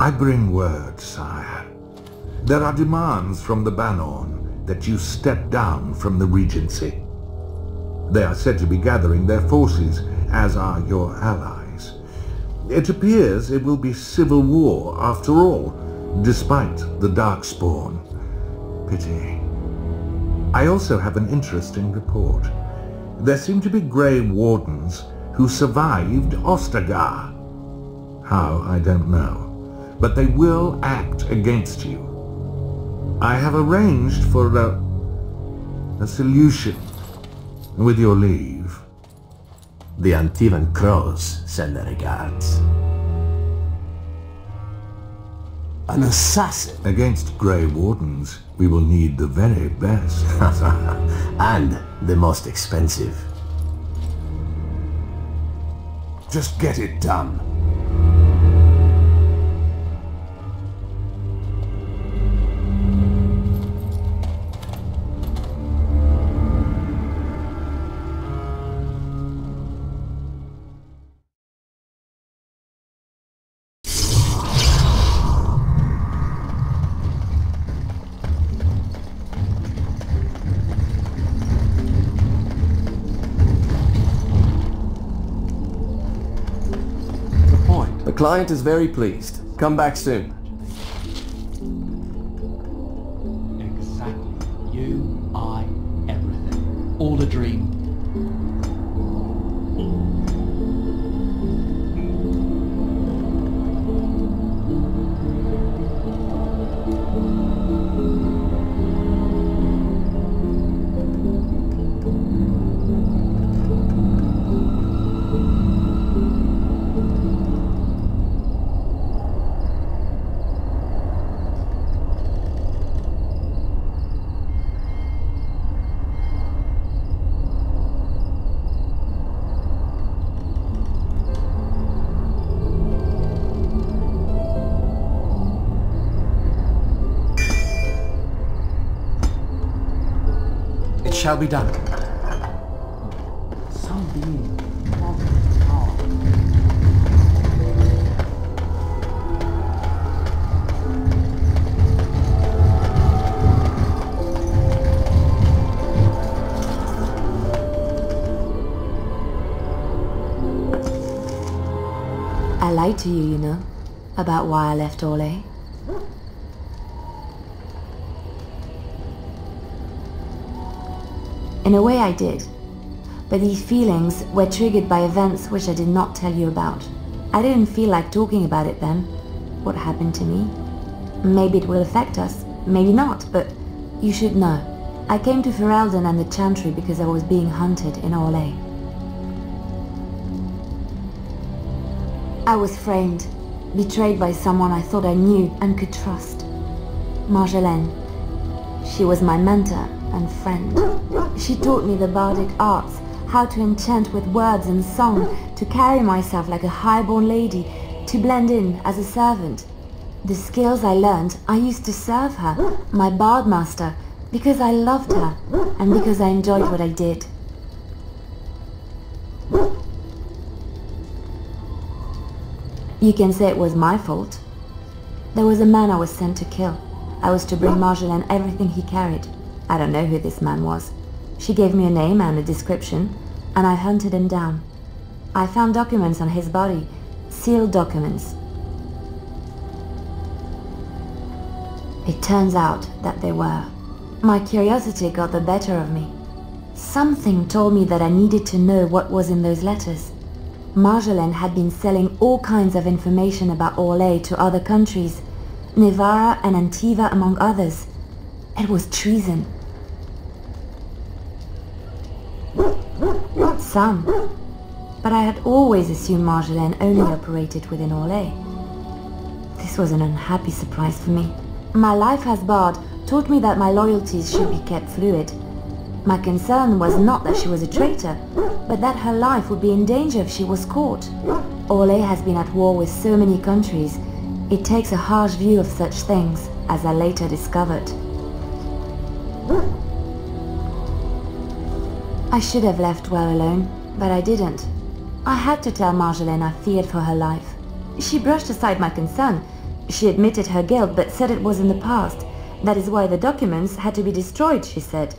I bring word, sire. There are demands from the Banorn that you step down from the Regency. They are said to be gathering their forces, as are your allies. It appears it will be civil war after all, despite the Darkspawn. Pity. I also have an interesting report. There seem to be Grey Wardens who survived Ostagar. How, I don't know. But they will act against you. I have arranged for a solution, with your leave. The Antivan Crows send their regards. An assassin? Against Grey Wardens, we will need the very best. And the most expensive. Just get it done. The client is very pleased. Come back soon. Exactly. You, I, everything. All a dream. Shall be done. Some being. I lied to you, you know, about why I left Orlais. In a way I did, but these feelings were triggered by events which I did not tell you about. I didn't feel like talking about it then, what happened to me. Maybe it will affect us, maybe not, but you should know. I came to Ferelden and the Chantry because I was being hunted in Orlais. I was framed, betrayed by someone I thought I knew and could trust. Marjolaine. She was my mentor and friend. She taught me the bardic arts, how to enchant with words and song, to carry myself like a highborn lady, to blend in as a servant. The skills I learned, I used to serve her, my bard master, because I loved her, and because I enjoyed what I did. You can say it was my fault. There was a man I was sent to kill. I was to bring Marjolaine everything he carried. I don't know who this man was. She gave me a name and a description, and I hunted him down. I found documents on his body, sealed documents. It turns out that they were. My curiosity got the better of me. Something told me that I needed to know what was in those letters. Marjolaine had been selling all kinds of information about Orlais to other countries, Nevarra and Antiva among others. It was treason. Some. But I had always assumed Marjolaine only operated within Orlais. This was an unhappy surprise for me. My life as bard taught me that my loyalties should be kept fluid. My concern was not that she was a traitor, but that her life would be in danger if she was caught. Orlais has been at war with so many countries. It takes a harsh view of such things, as I later discovered. I should have left well alone, but I didn't. I had to tell Marjolaine I feared for her life. She brushed aside my concern. She admitted her guilt, but said it was in the past. That is why the documents had to be destroyed, she said.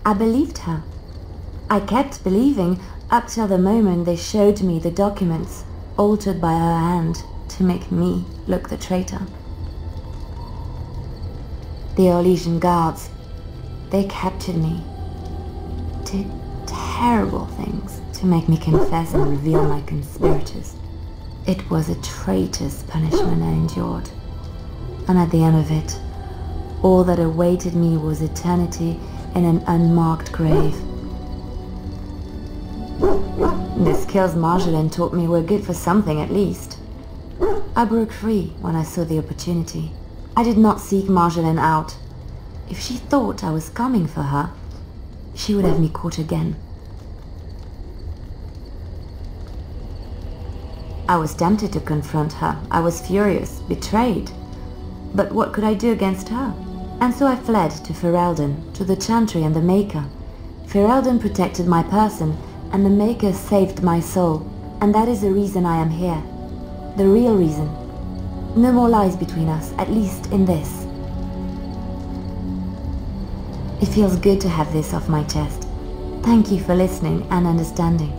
I believed her. I kept believing up till the moment they showed me the documents, altered by her hand to make me look the traitor. The Orlesian guards, they captured me, did terrible things to make me confess and reveal my conspirators. It was a traitor's punishment I endured, and at the end of it, all that awaited me was eternity in an unmarked grave. The skills Marjolaine taught me were good for something at least. I broke free when I saw the opportunity. I did not seek Marjolaine out. If she thought I was coming for her, she would have me caught again. I was tempted to confront her. I was furious, betrayed. But what could I do against her? And so I fled to Ferelden, to the Chantry and the Maker. Ferelden protected my person, and the Maker saved my soul. And that is the reason I am here. The real reason. No more lies between us, at least in this. It feels good to have this off my chest. Thank you for listening and understanding.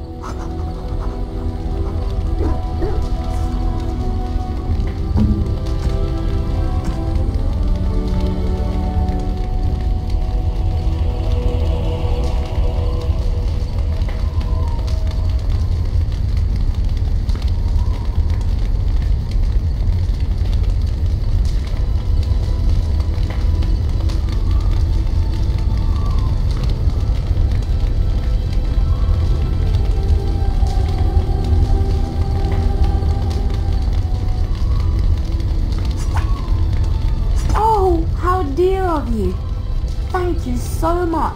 Thank you so much.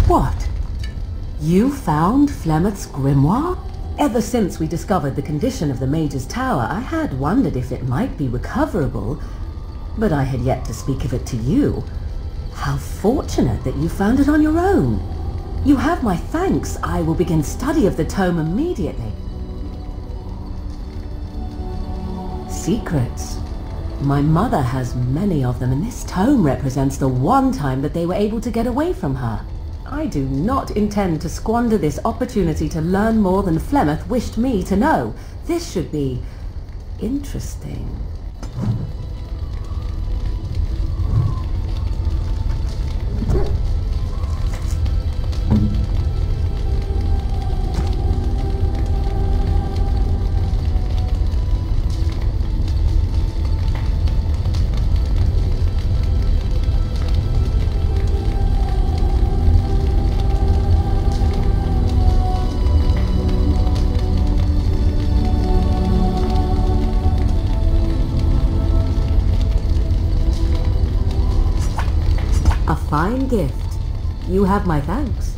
What? You found Flemeth's grimoire? Ever since we discovered the condition of the Mage's Tower, I had wondered if it might be recoverable, but I had yet to speak of it to you. How fortunate that you found it on your own. You have my thanks. I will begin study of the tome immediately. Secrets. My mother has many of them, and this tome represents the one time that they were able to get away from her. I do not intend to squander this opportunity to learn more than Flemeth wished me to know. This should be interesting. A fine gift. You have my thanks.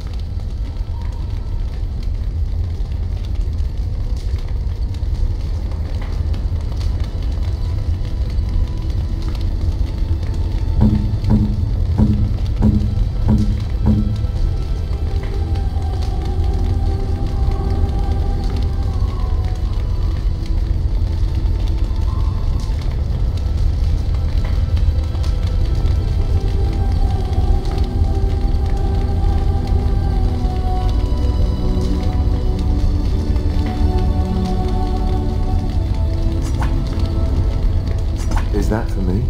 Is that for me?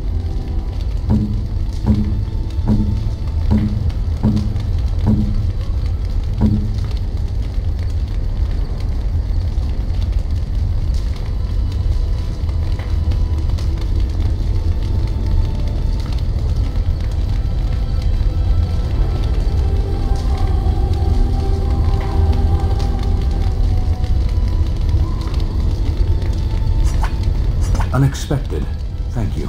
Unexpected. Thank you.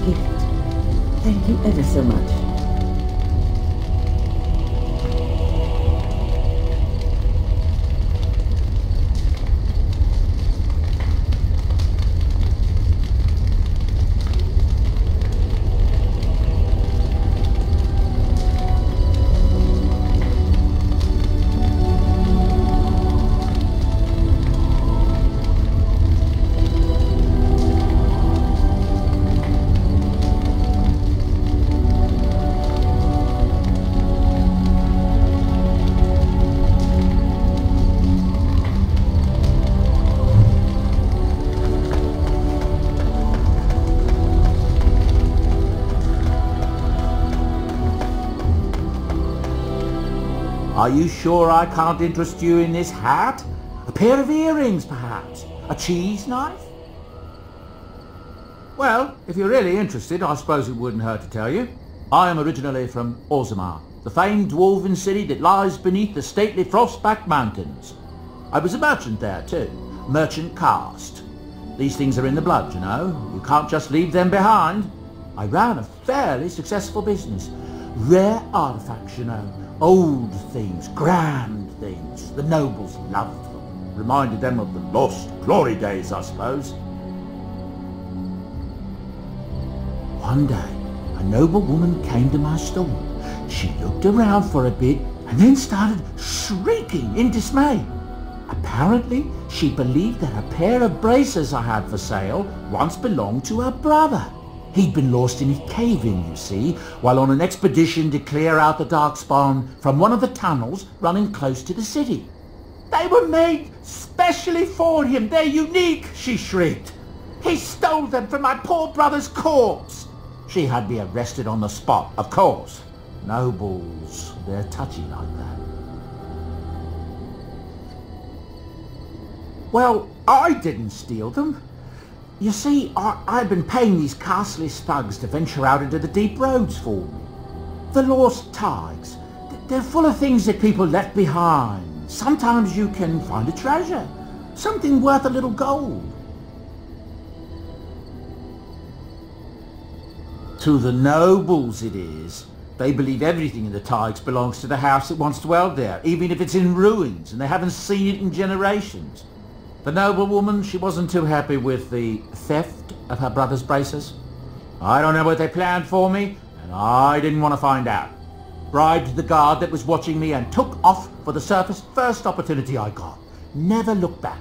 gift. Thank you ever so much. Are you sure I can't interest you in this hat? A pair of earrings, perhaps? A cheese knife? Well, if you're really interested, I suppose it wouldn't hurt to tell you. I am originally from Ostagar, the famed dwarven city that lies beneath the stately Frostback Mountains. I was a merchant there too, merchant caste. These things are in the blood, you know. You can't just leave them behind. I ran a fairly successful business. Rare artifacts, you know. Old things, grand things. The nobles loved them. Reminded them of the lost glory days, I suppose. One day, a noble woman came to my store. She looked around for a bit and then started shrieking in dismay. Apparently, she believed that a pair of braces I had for sale once belonged to her brother. He'd been lost in a cave-in, you see, while on an expedition to clear out the Darkspawn from one of the tunnels running close to the city. They were made specially for him. They're unique, she shrieked. He stole them from my poor brother's corpse. She had me arrested on the spot, of course. Nobles, they're touchy like that. Well, I didn't steal them. You see, I've been paying these castless thugs to venture out into the deep roads for me. The lost tides, they're full of things that people left behind. Sometimes you can find a treasure, something worth a little gold. To the nobles it is. They believe everything in the tides belongs to the house that once dwelled there, even if it's in ruins and they haven't seen it in generations. The noblewoman, she wasn't too happy with the theft of her brother's braces. I don't know what they planned for me, and I didn't want to find out. Bribed the guard that was watching me and took off for the surface first opportunity I got. Never looked back.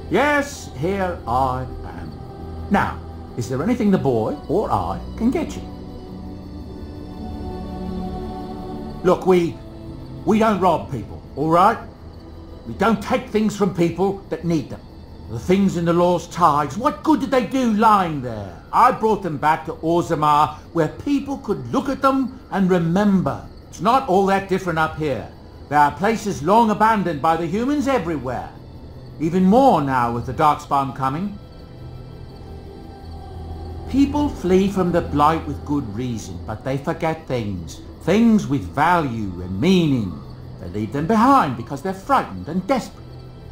Yes, here I am. Now, is there anything the boy or I can get you? Look, we don't rob people, all right? We don't take things from people that need them. The things in the lost tides, what good did they do lying there? I brought them back to Ostagar where people could look at them and remember. It's not all that different up here. There are places long abandoned by the humans everywhere. Even more now with the Darkspawn coming. People flee from the Blight with good reason, but they forget things. Things with value and meaning. They leave them behind because they're frightened and desperate.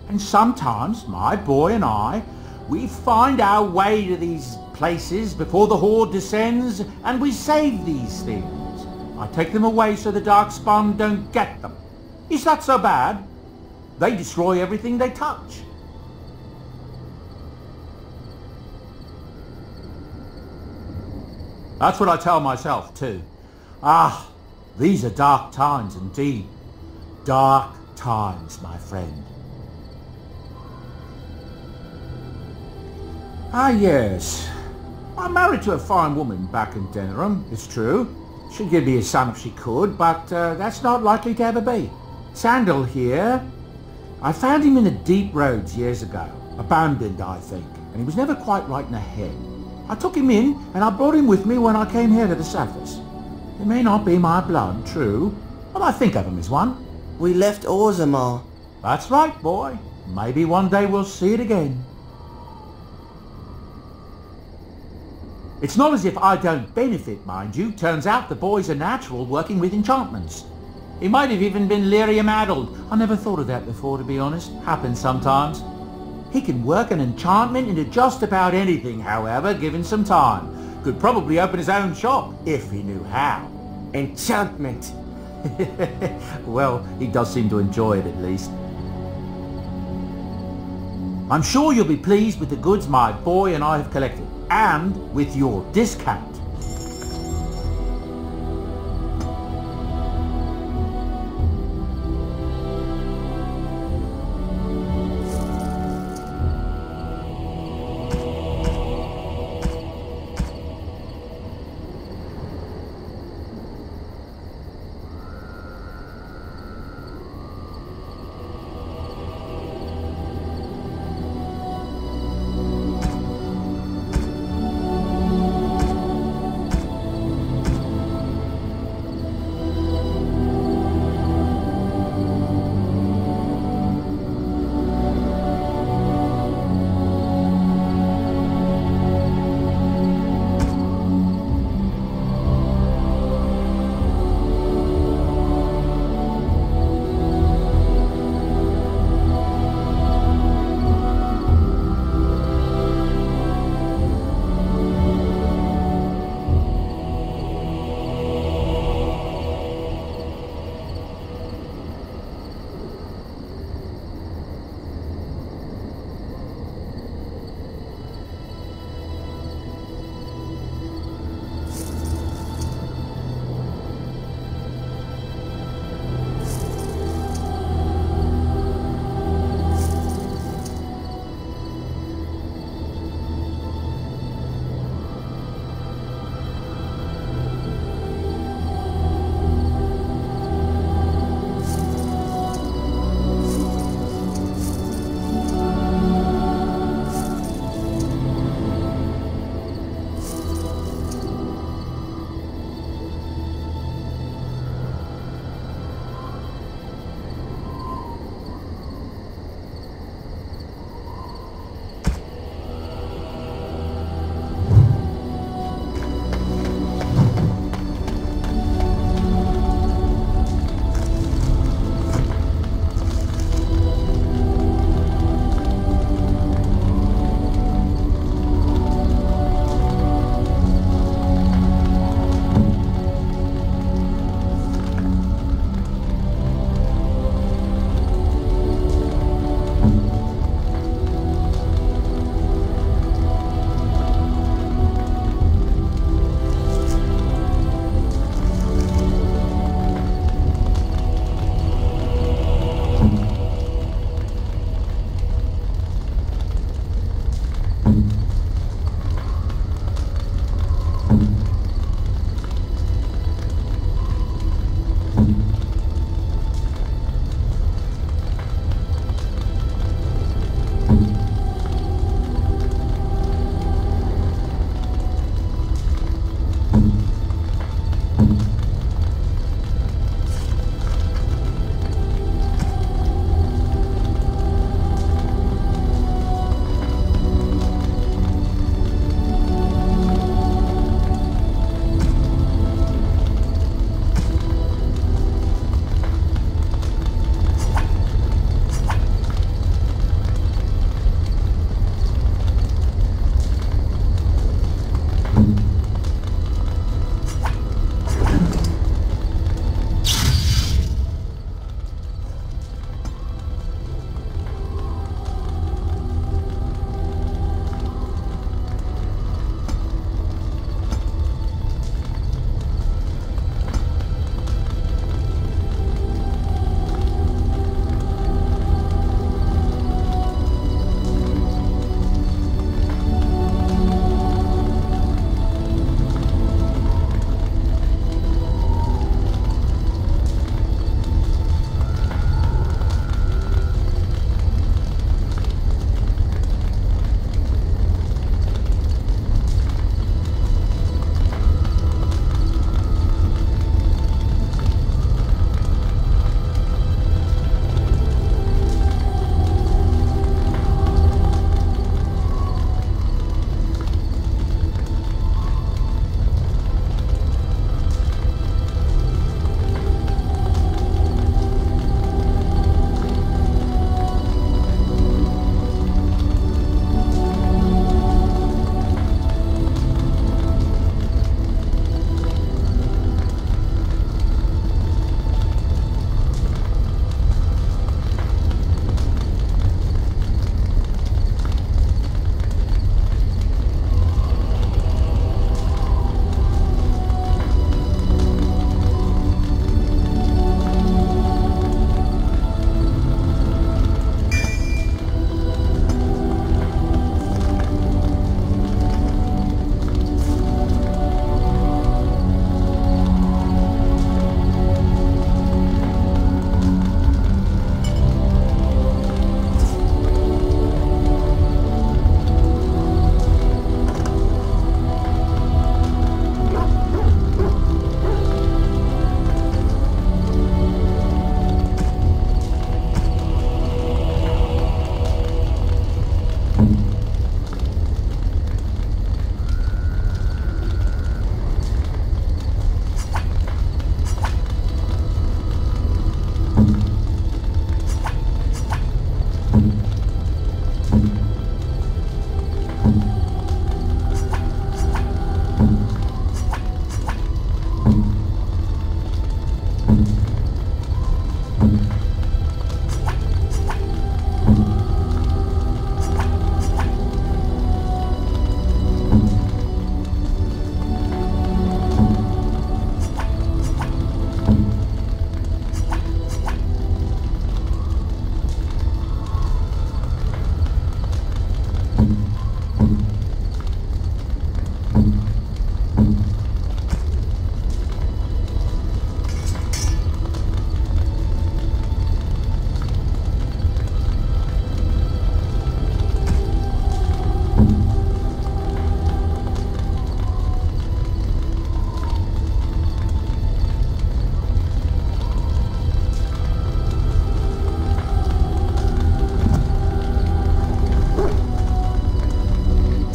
And sometimes, my boy and I, we find our way to these places before the Horde descends, and we save these things. I take them away so the Darkspawn don't get them. It's not so bad. They destroy everything they touch. That's what I tell myself too. Ah, these are dark times indeed. Dark times, my friend. Ah yes, I'm married to a fine woman back in Denerim, it's true. She'd give me a son if she could, but that's not likely to ever be. Sandal here, I found him in the deep roads years ago. Abandoned, I think, and he was never quite right in the head. I took him in, and I brought him with me when I came here to the surface. It may not be my blood, true, but I think of him as one. We left Ostagar. That's right, boy. Maybe one day we'll see it again. It's not as if I don't benefit, mind you. Turns out the boy's a natural working with enchantments. He might have even been lyrium-addled. I never thought of that before, to be honest. Happens sometimes. He can work an enchantment into just about anything, however, given some time. Could probably open his own shop, if he knew how. Enchantment. Well, he does seem to enjoy it at least. I'm sure you'll be pleased with the goods my boy and I have collected, and with your discount.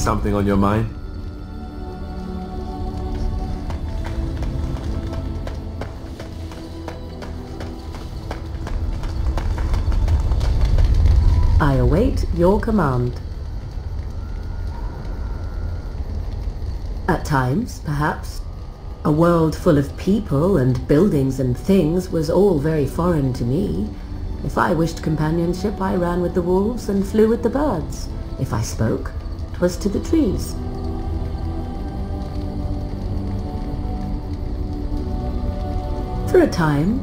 Something on your mind? I await your command. At times, perhaps. A world full of people and buildings and things was all very foreign to me. If I wished companionship, I ran with the wolves and flew with the birds. If I spoke, 'twas to the trees. For a time,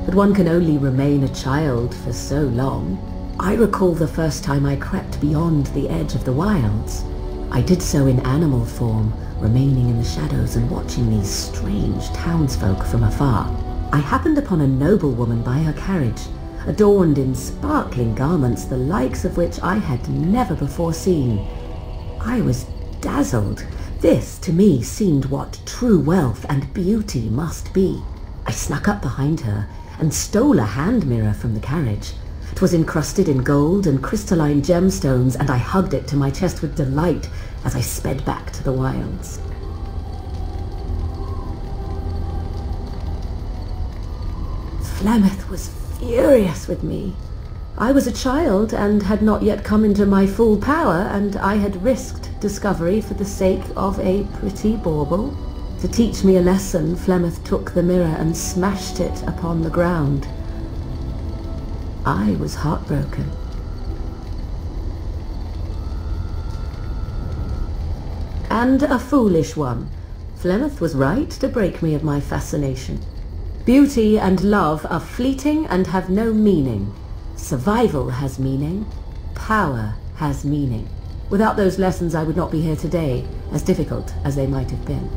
but one can only remain a child for so long. I recall the first time I crept beyond the edge of the wilds. I did so in animal form, remaining in the shadows and watching these strange townsfolk from afar. I happened upon a noblewoman by her carriage, adorned in sparkling garments, the likes of which I had never before seen. I was dazzled. This, to me, seemed what true wealth and beauty must be. I snuck up behind her and stole a hand mirror from the carriage. It was encrusted in gold and crystalline gemstones, and I hugged it to my chest with delight as I sped back to the wilds. Flemeth was furious with me. I was a child and had not yet come into my full power, and I had risked discovery for the sake of a pretty bauble. To teach me a lesson, Flemeth took the mirror and smashed it upon the ground. I was heartbroken. And a foolish one. Flemeth was right to break me of my fascination. Beauty and love are fleeting and have no meaning. Survival has meaning. Power has meaning. Without those lessons, I would not be here today, as difficult as they might have been.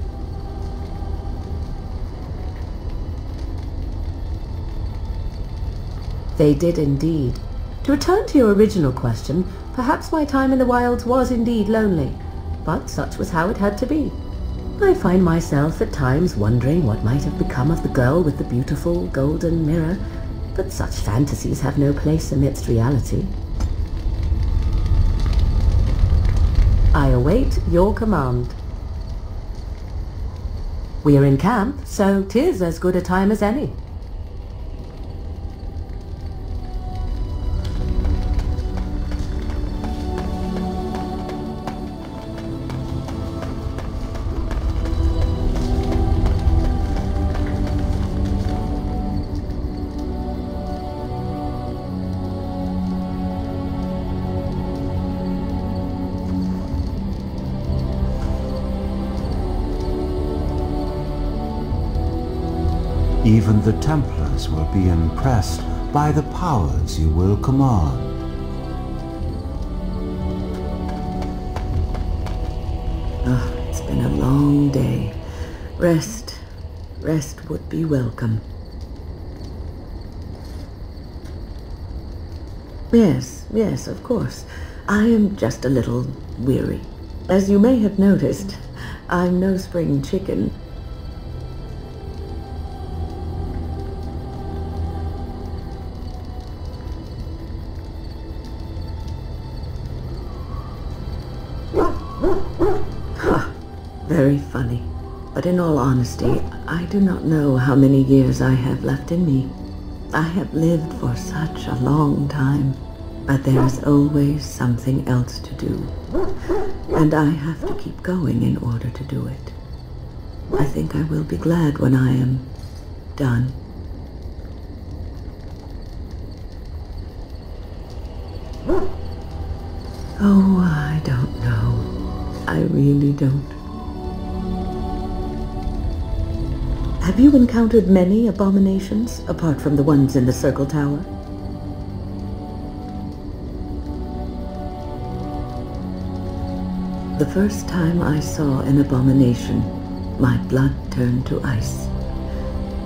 They did indeed. To return to your original question, perhaps my time in the wilds was indeed lonely, but such was how it had to be. I find myself at times wondering what might have become of the girl with the beautiful golden mirror, but such fantasies have no place amidst reality. I await your command. We are in camp, so 'tis as good a time as any. Even the Templars will be impressed by the powers you will command. It's been a long day. Rest would be welcome. Yes, of course. I am just a little weary. As you may have noticed, I'm no spring chicken. Very funny. But in all honesty, I do not know how many years I have left in me. I have lived for such a long time, but there is always something else to do. And I have to keep going in order to do it. I think I will be glad when I am done. Oh, I don't know. I really don't. Have you encountered many abominations, apart from the ones in the Circle Tower? The first time I saw an abomination, my blood turned to ice.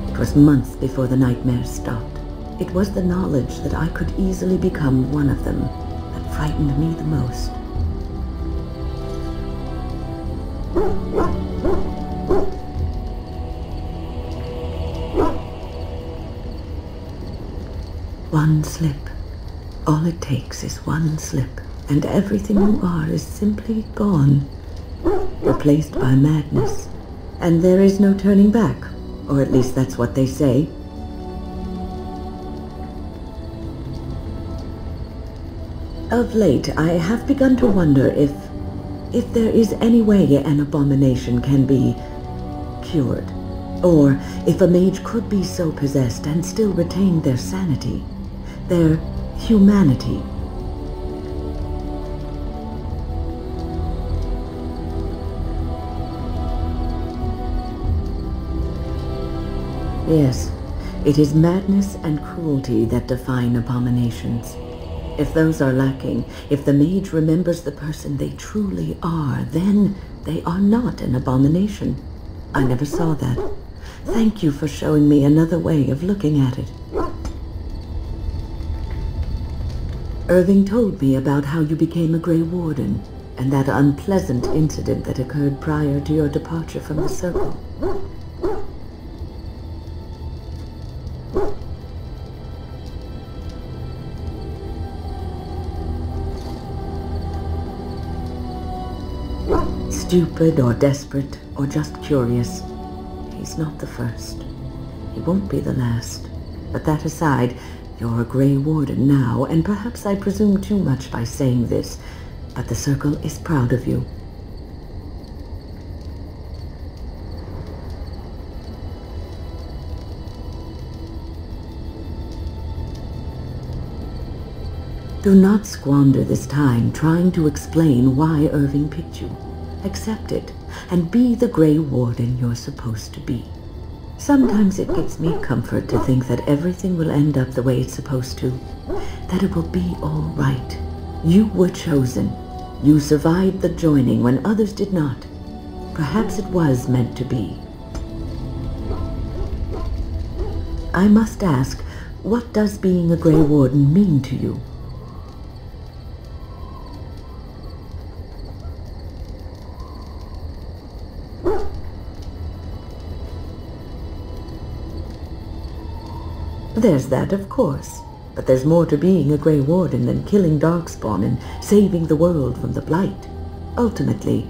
It was months before the nightmares stopped. It was the knowledge that I could easily become one of them that frightened me the most. One slip. All it takes is one slip. and everything you are is simply gone, replaced by madness. And there is no turning back, or at least that's what they say. Of late, I have begun to wonder if there is any way an abomination can be cured, or if a mage could be so possessed and still retain their sanity, their humanity. Yes, it is madness and cruelty that define abominations. If those are lacking, if the mage remembers the person they truly are, then they are not an abomination. I never saw that. Thank you for showing me another way of looking at it. Irving told me about how you became a Grey Warden, and that unpleasant incident that occurred prior to your departure from the Circle. Stupid or desperate or just curious, he's not the first. He won't be the last. But that aside, you're a Grey Warden now, and perhaps I presume too much by saying this, but the Circle is proud of you. Do not squander this time trying to explain why Irving picked you. Accept it, and be the Grey Warden you're supposed to be. Sometimes it gives me comfort to think that everything will end up the way it's supposed to, that it will be all right. You were chosen. You survived the joining when others did not. Perhaps it was meant to be. I must ask, what does being a Grey Warden mean to you? There's that, of course. But there's more to being a Grey Warden than killing Darkspawn and saving the world from the Blight. Ultimately,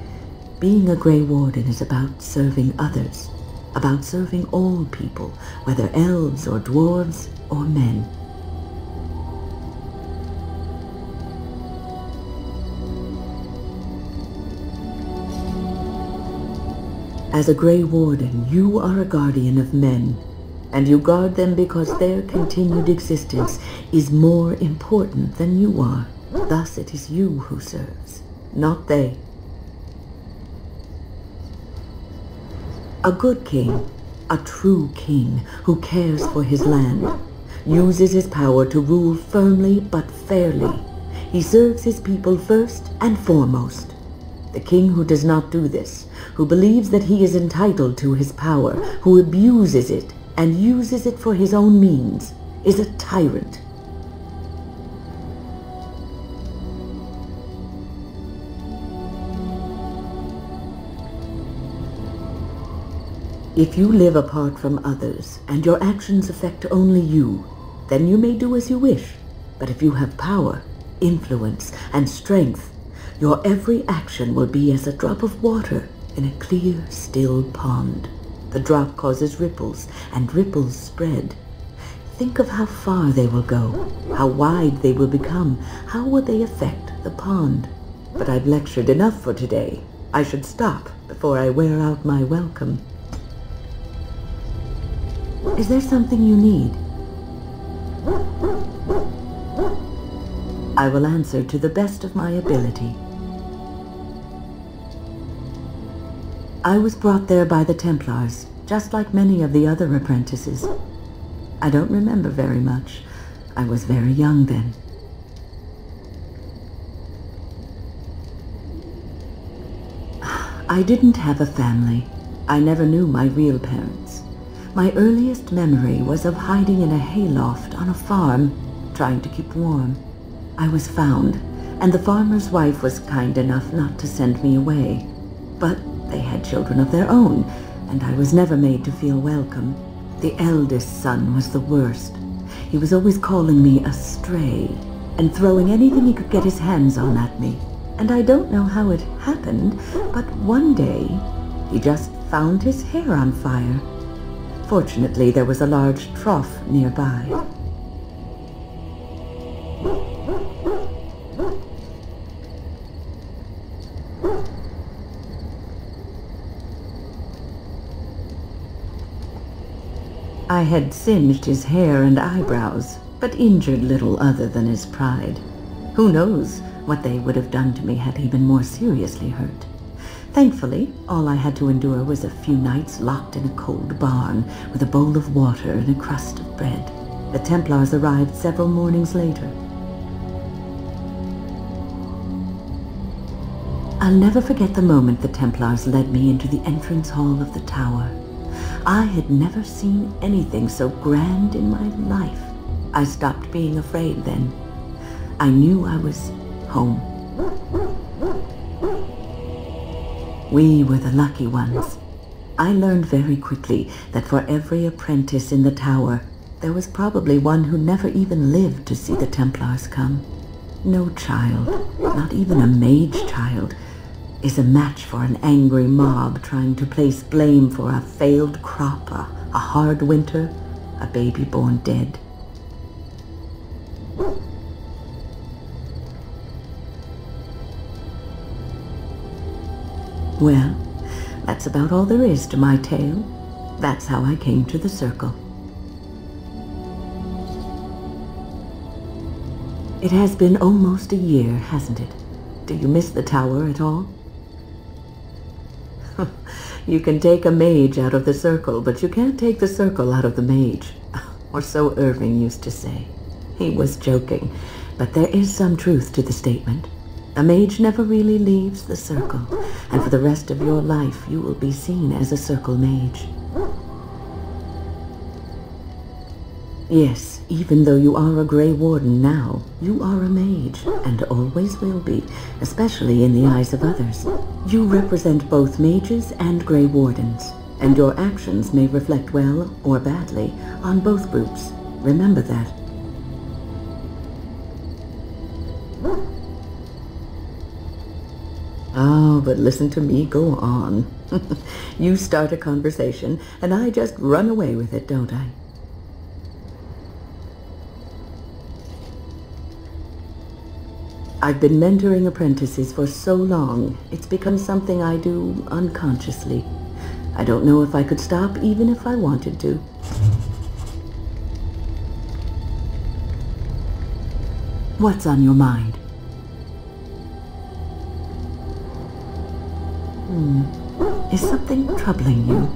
being a Grey Warden is about serving others. About serving all people, whether elves or dwarves or men. As a Grey Warden, you are a guardian of men. And you guard them because their continued existence is more important than you are. Thus it is you who serves, not they. A good king, a true king who cares for his land, uses his power to rule firmly but fairly. He serves his people first and foremost. The king who does not do this, who believes that he is entitled to his power, who abuses it, and uses it for his own means, is a tyrant. If you live apart from others, and your actions affect only you, then you may do as you wish. But if you have power, influence, and strength, your every action will be as a drop of water in a clear, still pond. The drop causes ripples, and ripples spread. Think of how far they will go, how wide they will become, how will they affect the pond. But I've lectured enough for today. I should stop before I wear out my welcome. Is there something you need? I will answer to the best of my ability. I was brought there by the Templars, just like many of the other apprentices. I don't remember very much. I was very young then. I didn't have a family. I never knew my real parents. My earliest memory was of hiding in a hayloft on a farm, trying to keep warm. I was found, and the farmer's wife was kind enough not to send me away. But they had children of their own, and I was never made to feel welcome. The eldest son was the worst. He was always calling me a stray, and throwing anything he could get his hands on at me. And I don't know how it happened, but one day he just found his hair on fire. Fortunately, there was a large trough nearby. I had singed his hair and eyebrows, but injured little other than his pride. Who knows what they would have done to me had he been more seriously hurt. Thankfully, all I had to endure was a few nights locked in a cold barn with a bowl of water and a crust of bread. The Templars arrived several mornings later. I'll never forget the moment the Templars led me into the entrance hall of the tower. I had never seen anything so grand in my life. I stopped being afraid then. I knew I was home. We were the lucky ones. I learned very quickly that for every apprentice in the tower, there was probably one who never even lived to see the Templars come. No child, not even a mage child, is a match for an angry mob trying to place blame for a failed crop, a hard winter, a baby born dead. Well, that's about all there is to my tale. That's how I came to the circle. It has been almost a year, hasn't it? Do you miss the tower at all? You can take a mage out of the circle, but you can't take the circle out of the mage. Or so Irving used to say. He was joking, but there is some truth to the statement. A mage never really leaves the circle, and for the rest of your life you will be seen as a circle mage. Yes, even though you are a Grey Warden now, you are a mage, and always will be, especially in the eyes of others. You represent both mages and Grey Wardens, and your actions may reflect well or badly on both groups. Remember that. Oh, but listen to me go on. You start a conversation, and I just run away with it, don't I? I've been mentoring apprentices for so long, it's become something I do unconsciously. I don't know if I could stop even if I wanted to. What's on your mind? Is something troubling you?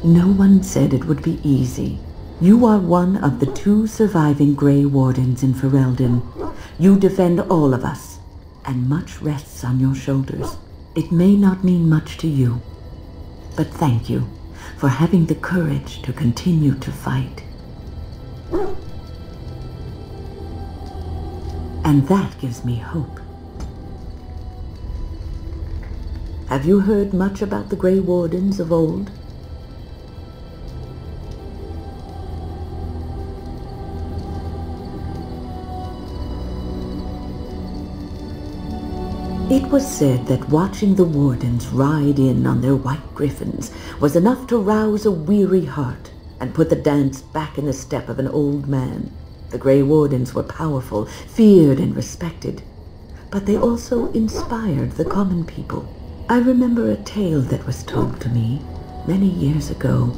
No one said it would be easy. You are one of the 2 surviving Grey Wardens in Ferelden. You defend all of us, and much rests on your shoulders. It may not mean much to you, but thank you for having the courage to continue to fight. And that gives me hope. Have you heard much about the Grey Wardens of old? It was said that watching the Wardens ride in on their white griffins was enough to rouse a weary heart and put the dance back in the step of an old man. The Grey Wardens were powerful, feared and respected, but they also inspired the common people. I remember a tale that was told to me many years ago.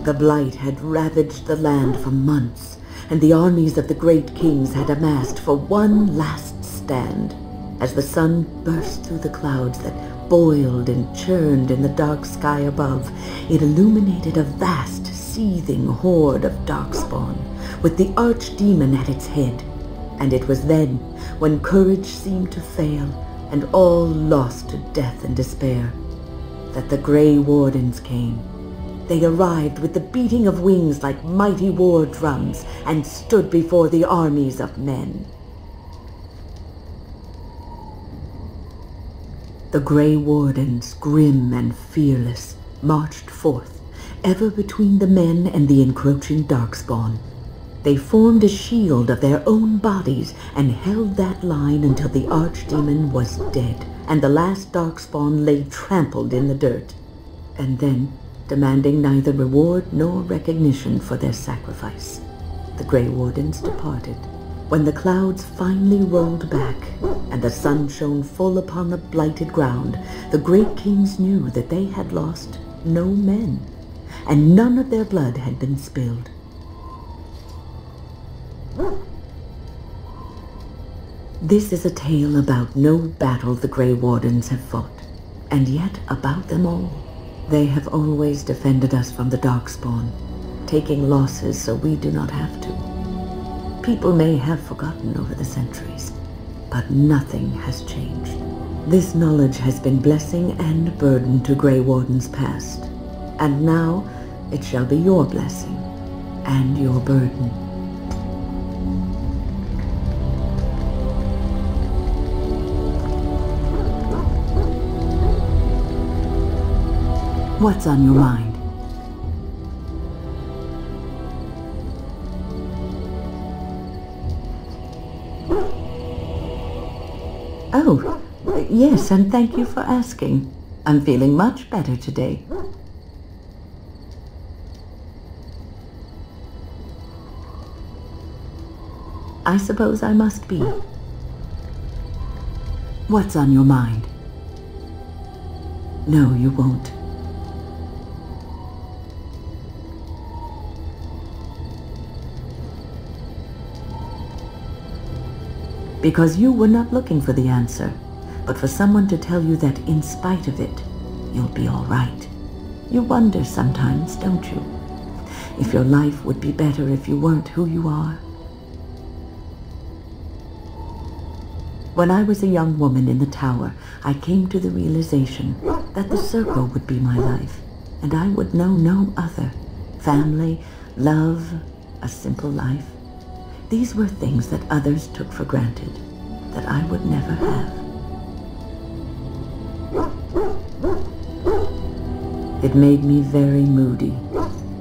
The Blight had ravaged the land for months, and the armies of the great kings had amassed for one last stand. As the sun burst through the clouds that boiled and churned in the dark sky above, it illuminated a vast, seething horde of Darkspawn, with the archdemon at its head. And it was then, when courage seemed to fail, and all lost to death and despair, that the Grey Wardens came. They arrived with the beating of wings like mighty war drums and stood before the armies of men. The Grey Wardens, grim and fearless, marched forth, ever between the men and the encroaching Darkspawn. They formed a shield of their own bodies and held that line until the archdemon was dead and the last Darkspawn lay trampled in the dirt. And then, demanding neither reward nor recognition for their sacrifice, the Grey Wardens departed. When the clouds finally rolled back and the sun shone full upon the blighted ground, the great kings knew that they had lost no men, and none of their blood had been spilled. This is a tale about no battle the Grey Wardens have fought, and yet about them all. They have always defended us from the Darkspawn, taking losses so we do not have to. People may have forgotten over the centuries, but nothing has changed. This knowledge has been blessing and burden to Grey Wardens past, and now it shall be your blessing and your burden. What's on your mind? Oh, yes, and thank you for asking. I'm feeling much better today. I suppose I must be. What's on your mind? No, you won't. Because you were not looking for the answer, but for someone to tell you that in spite of it, you'll be all right. You wonder sometimes, don't you? If your life would be better if you weren't who you are. When I was a young woman in the tower, I came to the realization that the circle would be my life, and I would know no other. Family, love, a simple life. These were things that others took for granted, that I would never have. It made me very moody.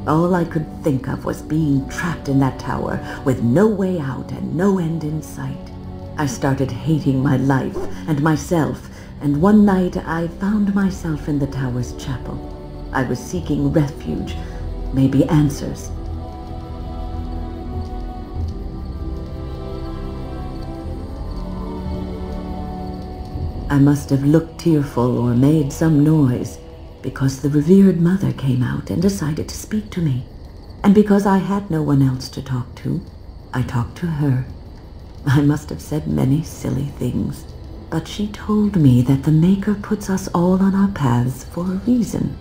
All I could think of was being trapped in that tower with no way out and no end in sight. I started hating my life and myself, and one night I found myself in the tower's chapel. I was seeking refuge, maybe answers. I must have looked tearful or made some noise, because the revered mother came out and decided to speak to me. And because I had no one else to talk to, I talked to her. I must have said many silly things, but she told me that the Maker puts us all on our paths for a reason,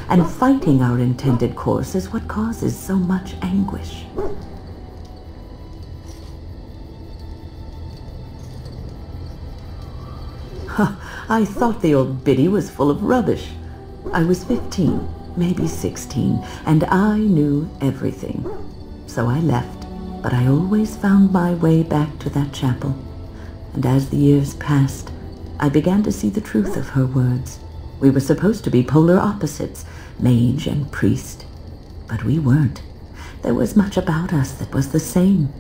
and fighting our intended course is what causes so much anguish. I thought the old biddy was full of rubbish. I was 15, maybe 16, and I knew everything. So I left, but I always found my way back to that chapel. And as the years passed, I began to see the truth of her words. We were supposed to be polar opposites, mage and priest. But we weren't. There was much about us that was the same.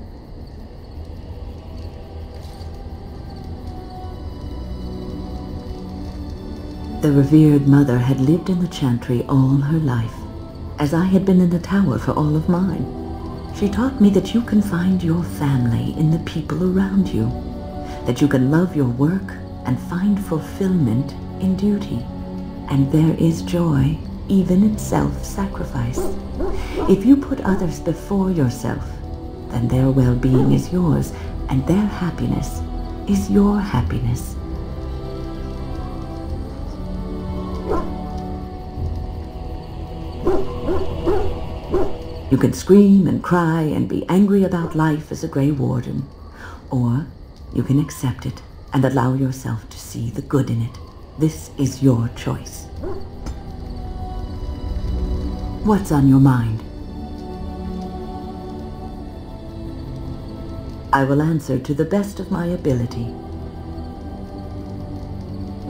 The revered mother had lived in the chantry all her life, as I had been in the tower for all of mine. She taught me that you can find your family in the people around you, that you can love your work and find fulfillment in duty, and there is joy even in self-sacrifice. If you put others before yourself, then their well-being is yours, and their happiness is your happiness. You can scream and cry and be angry about life as a Grey Warden, or you can accept it and allow yourself to see the good in it. This is your choice. What's on your mind? I will answer to the best of my ability.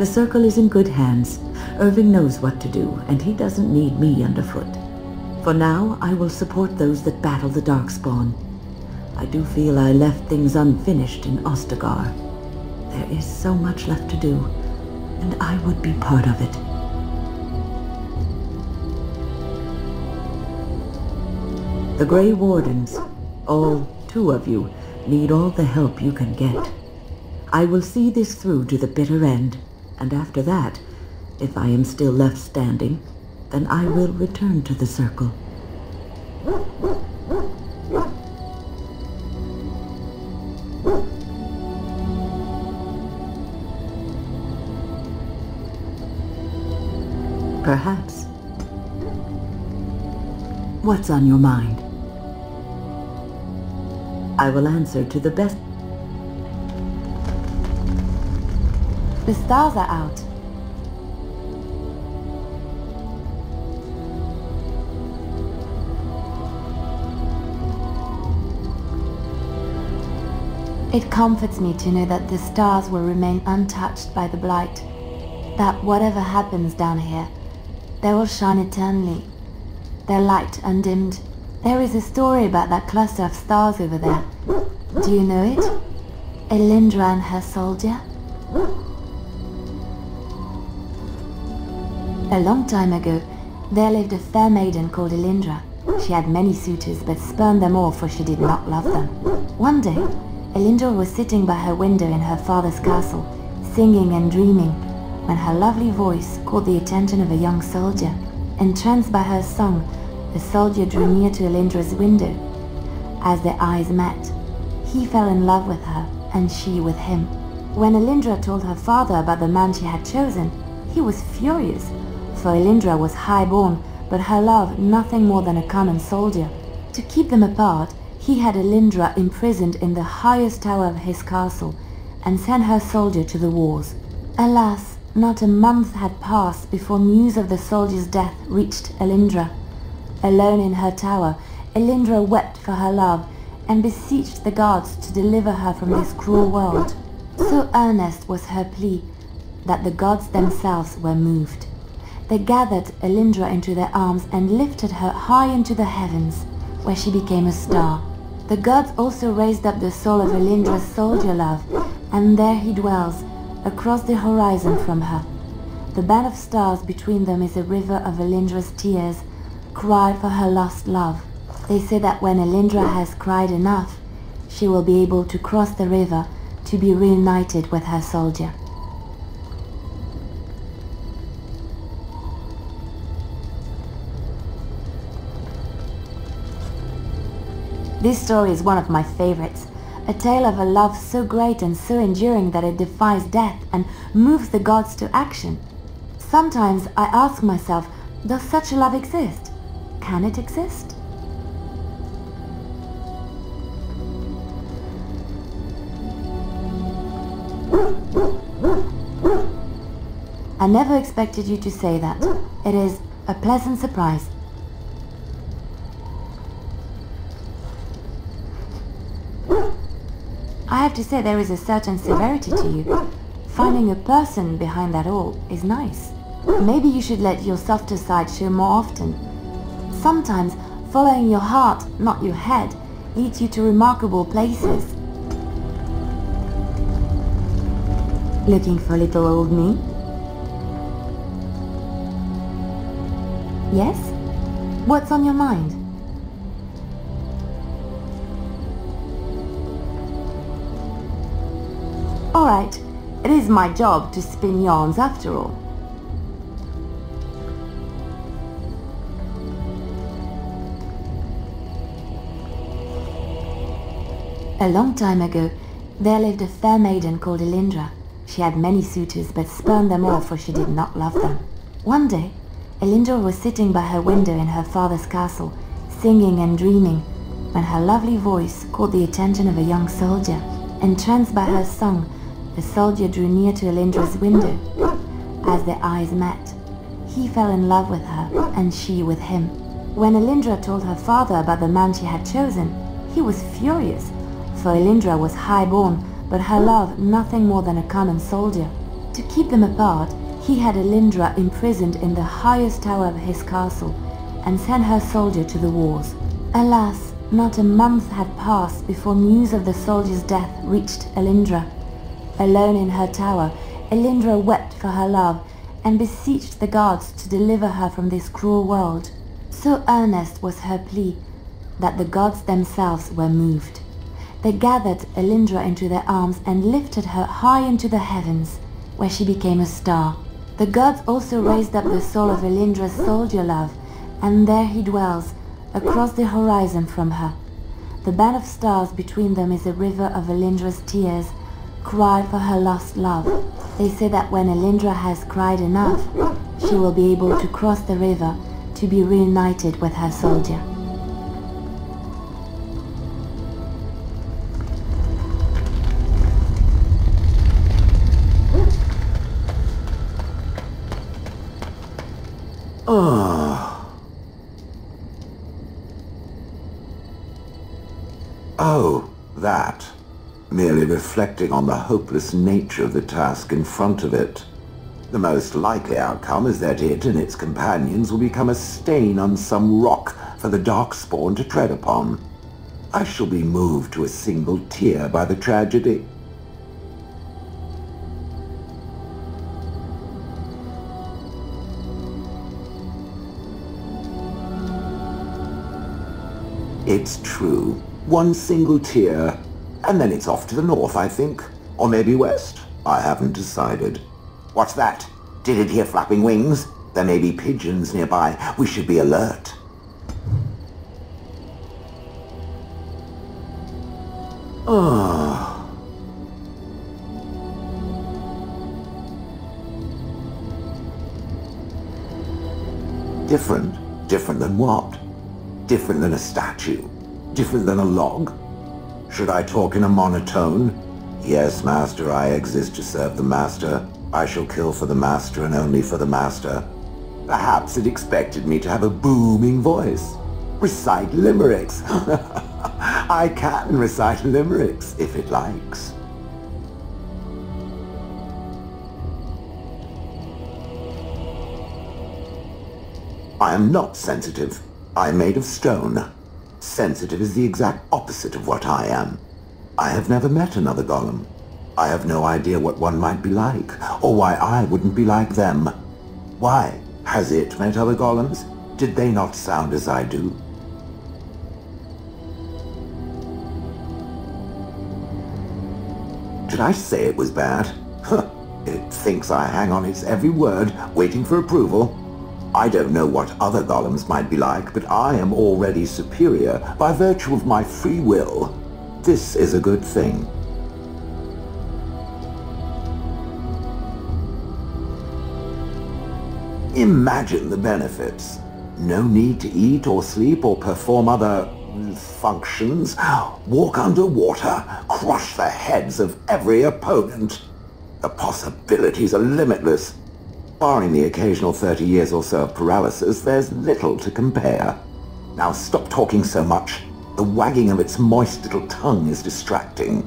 The circle is in good hands. Irving knows what to do, and he doesn't need me underfoot. For now, I will support those that battle the Darkspawn. I do feel I left things unfinished in Ostagar. There is so much left to do, and I would be part of it. The Grey Wardens, all 2 of you, need all the help you can get. I will see this through to the bitter end, and after that, if I am still left standing, then I will return to the circle. Perhaps. What's on your mind? I will answer to the best. The stars are out. It comforts me to know that the stars will remain untouched by the blight. That whatever happens down here, they will shine eternally, their light undimmed. There is a story about that cluster of stars over there. Do you know it? Elindra and her soldier? A long time ago, there lived a fair maiden called Elindra. She had many suitors, but spurned them all, for she did not love them. One day, Elindra was sitting by her window in her father's castle, singing and dreaming, when her lovely voice caught the attention of a young soldier. Entranced by her song, the soldier drew near to Elindra's window. As their eyes met, he fell in love with her, and she with him. When Elindra told her father about the man she had chosen, he was furious, for Elindra was high-born, but her love nothing more than a common soldier. To keep them apart, he had Elindra imprisoned in the highest tower of his castle, and sent her soldier to the wars. Alas, not a month had passed before news of the soldier's death reached Elindra. Alone in her tower, Elindra wept for her love, and beseeched the gods to deliver her from this cruel world. So earnest was her plea, that the gods themselves were moved. They gathered Elindra into their arms and lifted her high into the heavens, where she became a star. The gods also raised up the soul of Elindra's soldier love, and there he dwells, across the horizon from her. The band of stars between them is a river of Elindra's tears, cried for her lost love. They say that when Elindra has cried enough, she will be able to cross the river to be reunited with her soldier. This story is one of my favorites, a tale of a love so great and so enduring that it defies death and moves the gods to action. Sometimes I ask myself, does such a love exist? Can it exist? I never expected you to say that. It is a pleasant surprise. I have to say there is a certain severity to you. Finding a person behind that all is nice. Maybe you should let your softer side show more often. Sometimes following your heart, not your head, leads you to remarkable places. Looking for little old me? Yes? What's on your mind? Alright, it is my job to spin yarns after all. A long time ago, there lived a fair maiden called Elindra. She had many suitors, but spurned them all, for she did not love them. One day, Elindra was sitting by her window in her father's castle, singing and dreaming, when her lovely voice caught the attention of a young soldier. Entranced by her song, the soldier drew near to Elindra's window. As their eyes met, he fell in love with her, and she with him. When Elindra told her father about the man she had chosen, he was furious, for Elindra was high-born, but her love nothing more than a common soldier. To keep them apart, he had Elindra imprisoned in the highest tower of his castle and sent her soldier to the wars. Alas, not a month had passed before news of the soldier's death reached Elindra. Alone in her tower, Elindra wept for her love and beseeched the gods to deliver her from this cruel world. So earnest was her plea that the gods themselves were moved. They gathered Elindra into their arms and lifted her high into the heavens, where she became a star. The gods also raised up the soul of Elindra's soldier love, and there he dwells, across the horizon from her. The band of stars between them is a river of Elindra's tears, cried for her lost love. They say that when Elindra has cried enough, she will be able to cross the river to be reunited with her soldier. Oh, that. Merely reflecting on the hopeless nature of the task in front of it. The most likely outcome is that it and its companions will become a stain on some rock for the Darkspawn to tread upon. I shall be moved to a single tear by the tragedy. It's true. One single tear, and then it's off to the north, I think. Or maybe west. I haven't decided. What's that? Did it hear flapping wings? There may be pigeons nearby. We should be alert. Different? Different than what? Different than a statue? Different than a log? Should I talk in a monotone? Yes, Master, I exist to serve the Master. I shall kill for the Master and only for the Master. Perhaps it expected me to have a booming voice. Recite limericks. I can recite limericks, if it likes. I am not sensitive. I am made of stone. Sensitive is the exact opposite of what I am. I have never met another golem. I have no idea what one might be like, or why I wouldn't be like them. Why? Has it met other golems? Did they not sound as I do? Did I say it was bad? It thinks I hang on its every word, waiting for approval. I don't know what other golems might be like, but I am already superior by virtue of my free will. This is a good thing. Imagine the benefits. No need to eat or sleep or perform other functions. Walk underwater, crush the heads of every opponent. The possibilities are limitless. Barring the occasional 30 years or so of paralysis, there's little to compare. Now stop talking so much. The wagging of its moist little tongue is distracting.